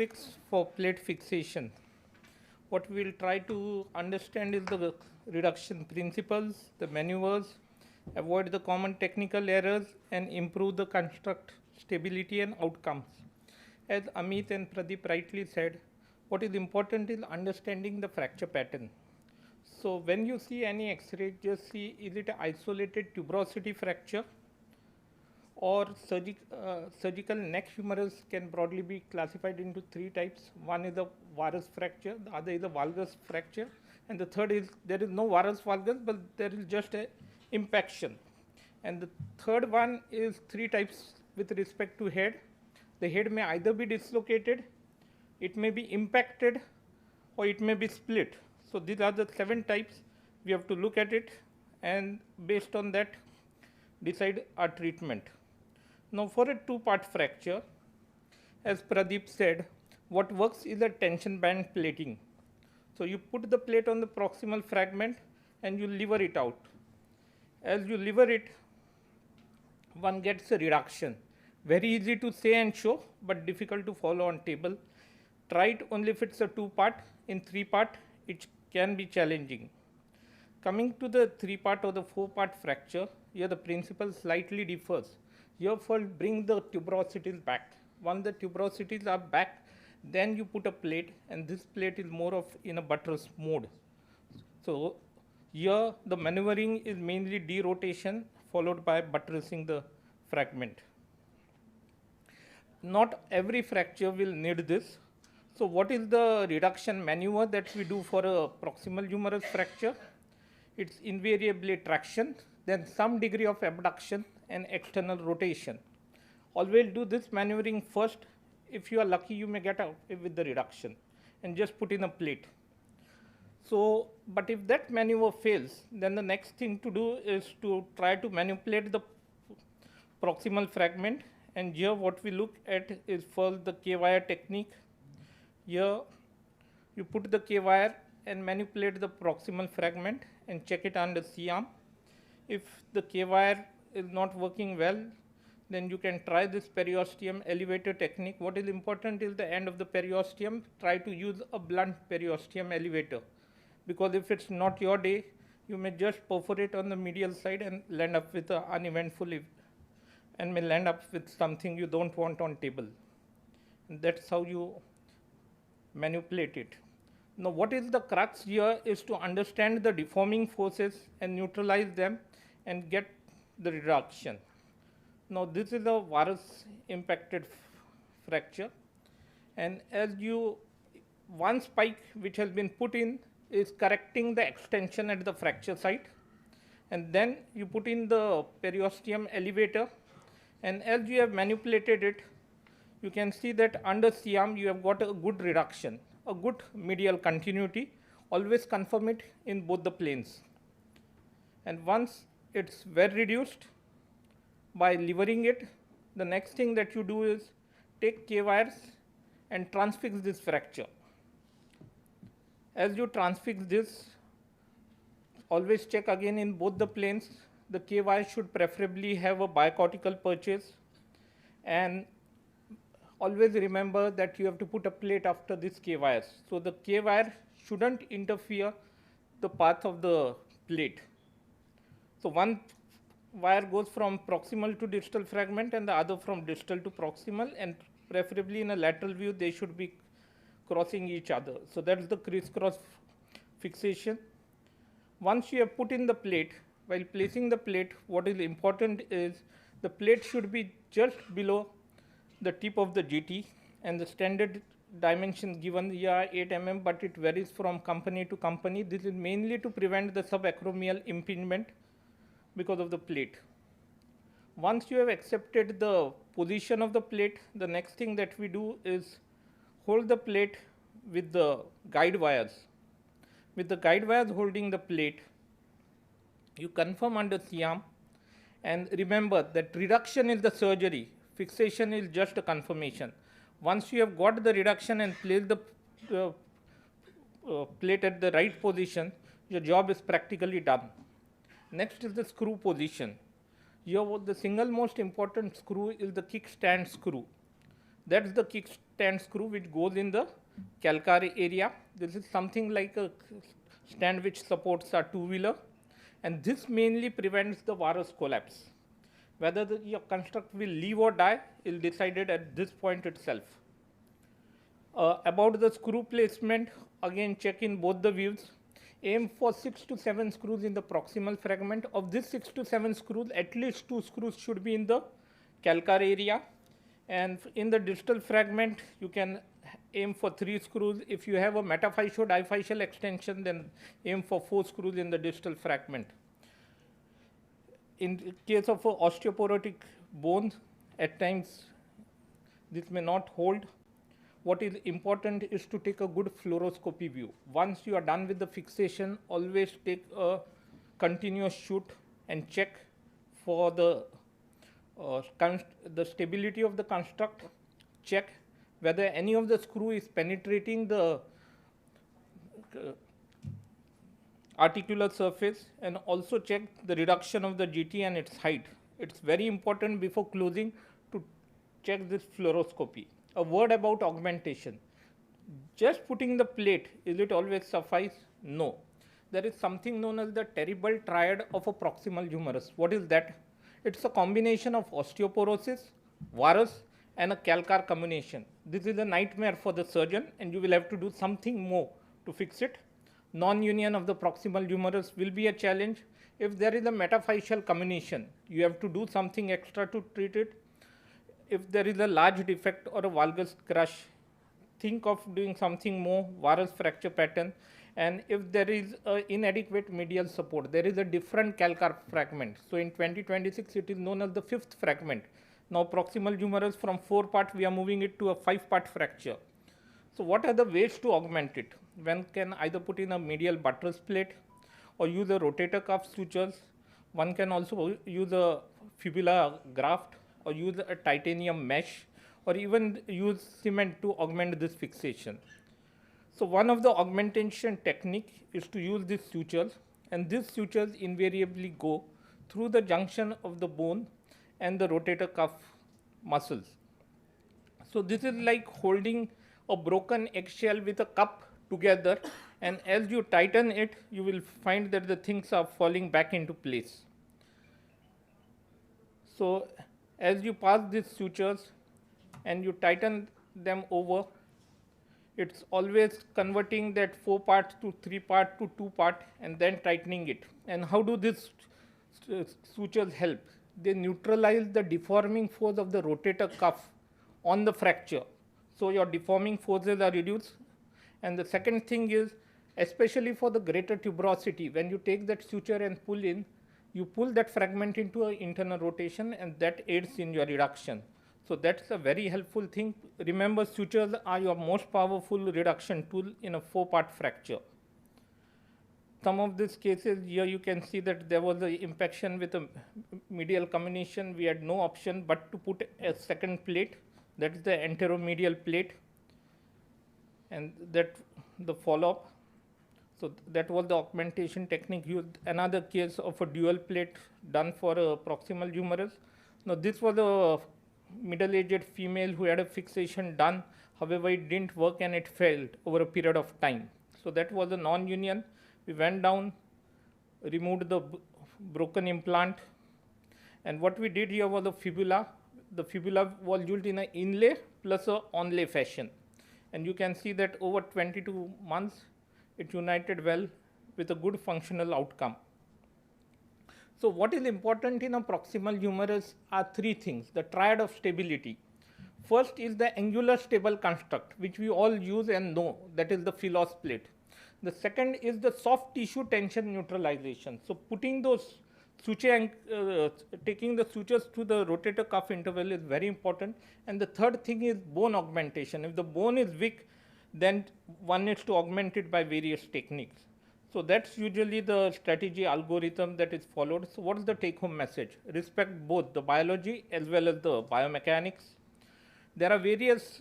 tricks for plate fixation. What we will try to understand is the reduction principles, the maneuvers, avoid the common technical errors, and improve the construct stability and outcomes. As Amit and Pradeep rightly said, what is important is understanding the fracture pattern. So when you see any X-ray, just see is it an isolated tuberosity fracture or surgical neck humerus can broadly be classified into three types. One is a varus fracture, the other is a valgus fracture, and the third is there is no varus valgus, but there is just a impaction. And the third one is three types with respect to head. The head may either be dislocated, it may be impacted, or it may be split. So these are the 7 types. We have to look at it and based on that decide our treatment. Now for a 2-part fracture, as Pradeep said, what works is a tension band plating. So you put the plate on the proximal fragment and you lever it out. As you lever it, one gets a reduction. Very easy to say and show, but difficult to follow on table. Try it only if it's a 2-part. In 3-part, it can be challenging. Coming to the 3-part or the 4-part fracture, here the principle slightly differs. Here first bring the tuberosities back. Once the tuberosities are back, then you put a plate, and this plate is more of in a buttress mode. So here the maneuvering is mainly derotation followed by buttressing the fragment. Not every fracture will need this. So what is the reduction maneuver that we do for a proximal humerus fracture? It's invariably traction, then some degree of abduction and external rotation. Always do this maneuvering first. If you are lucky, you may get out with the reduction and just put in a plate. So, but if that maneuver fails, then the next thing to do is to try to manipulate the proximal fragment. And here what we look at is first the K-wire technique. Here you put the K-wire and manipulate the proximal fragment and check it on the C-arm. If the K-wire is not working well, then you can try this periosteum elevator technique. What is important is the end of the periosteum. Try to use a blunt periosteum elevator, because if it's not your day, you may just perforate on the medial side and land up with an uneventful and may land up with something you don't want on table. And that's how you manipulate it. Now what is the crux here is to understand the deforming forces and neutralize them and get the reduction. Now this is a varus impacted fracture, and as you, one spike which has been put in is correcting the extension at the fracture site, and then you put in the periosteum elevator, and as you have manipulated it, you can see that under C-arm you have got a good reduction, a good medial continuity. Always confirm it in both the planes. And once it's well reduced, by levering it, the next thing that you do is take K-wires and transfix this fracture. As you transfix this, always check again in both the planes. The K-wire should preferably have a bicortical purchase, and always remember that you have to put a plate after this K-wires. So the K-wire shouldn't interfere the path of the plate. So one wire goes from proximal to distal fragment and the other from distal to proximal, and preferably in a lateral view they should be crossing each other. So that's the crisscross fixation. Once you have put in the plate, while placing the plate, what is important is the plate should be just below the tip of the GT, and the standard dimensions given here are 8 mm, but it varies from company to company. This is mainly to prevent the subacromial impingement because of the plate. Once you have accepted the position of the plate, the next thing that we do is hold the plate with the guide wires. With the guide wires holding the plate, you confirm under C-arm, and remember that reduction is the surgery, fixation is just a confirmation. Once you have got the reduction and placed the plate at the right position, your job is practically done. Next is the screw position. Here the single most important screw is the kickstand screw. That's the kickstand stand screw which goes in the calcar area. This is something like a stand which supports a two-wheeler, and this mainly prevents the varus collapse. Whether your construct will live or die is decided at this point itself. About the screw placement, again check in both the views. Aim for 6 to 7 screws in the proximal fragment. Of this 6 to 7 screws, at least 2 screws should be in the calcar area. And in the distal fragment, you can aim for 3 screws. If you have a metaphyseal diphyseal extension, then aim for 4 screws in the distal fragment. In case of osteoporotic bones, at times this may not hold. What is important is to take a good fluoroscopy view. Once you are done with the fixation, always take a continuous shoot and check for the stability of the construct. Check whether any of the screw is penetrating the articular surface, and also check the reduction of the GT and its height. It's very important before closing to check this fluoroscopy. A word about augmentation. Just putting the plate, is it always suffice? No. There is something known as the terrible triad of a proximal humerus. What is that? It's a combination of osteoporosis, varus, and a calcar combination. This is a nightmare for the surgeon, and you will have to do something more to fix it. Non-union of the proximal humerus will be a challenge. If there is a metaphyseal combination, you have to do something extra to treat it. If there is a large defect or a valgus crush, think of doing something more, varus fracture pattern. And if there is inadequate medial support, there is a different calcar fragment. So in 2026, it is known as the 5th fragment. Now proximal humerus from 4-part, we are moving it to a 5-part fracture. So what are the ways to augment it? One can either put in a medial buttress plate or use a rotator cuff sutures. One can also use a fibula graft or use a titanium mesh, or even use cement to augment this fixation. So one of the augmentation technique is to use these sutures, and these sutures invariably go through the junction of the bone and the rotator cuff muscles. So this is like holding a broken eggshell with a cup together, and as you tighten it, you will find that the things are falling back into place. So as you pass these sutures and you tighten them over, it's always converting that 4 parts to 3 part to 2 part and then tightening it. And how do these sutures help? They neutralize the deforming force of the rotator cuff on the fracture. So your deforming forces are reduced. And the second thing is, especially for the greater tuberosity, when you take that suture and pull in, you pull that fragment into an internal rotation, and that aids in your reduction. So that's a very helpful thing. Remember, sutures are your most powerful reduction tool in a 4-part fracture. Some of these cases here you can see that there was an impaction with a medial combination. We had no option but to put a second plate, that is the anteromedial plate, and that the follow-up. So that was the augmentation technique used. Another case of a dual plate done for a proximal humerus. Now this was a middle-aged female who had a fixation done. However, it didn't work and it failed over a period of time. So that was a non-union. We went down, removed the broken implant, and what we did here was the fibula. The fibula was used in an inlay plus a onlay fashion. And you can see that over 22 months, it united well with a good functional outcome. So what is important in a proximal humerus are 3 things, the triad of stability. First is the angular stable construct, which we all use and know, that is the Philos plate. The second is the soft tissue tension neutralization. So putting those suture taking the sutures through the rotator cuff interval is very important. And the third thing is bone augmentation. If the bone is weak, then one needs to augment it by various techniques. So that's usually the strategy algorithm that is followed. So what is the take-home message? Respect both the biology as well as the biomechanics. There are various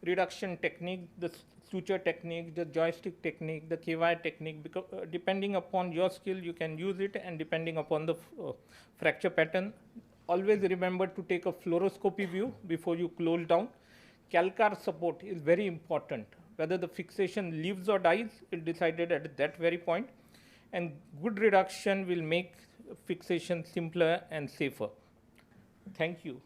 reduction techniques, the suture technique, the joystick technique, the KY technique. Because, depending upon your skill, you can use it, and depending upon the fracture pattern. Always remember to take a fluoroscopy view before you close down. calcar support is very important. Whether the fixation lives or dies is decided at that very point, and good reduction will make fixation simpler and safer. Thank you.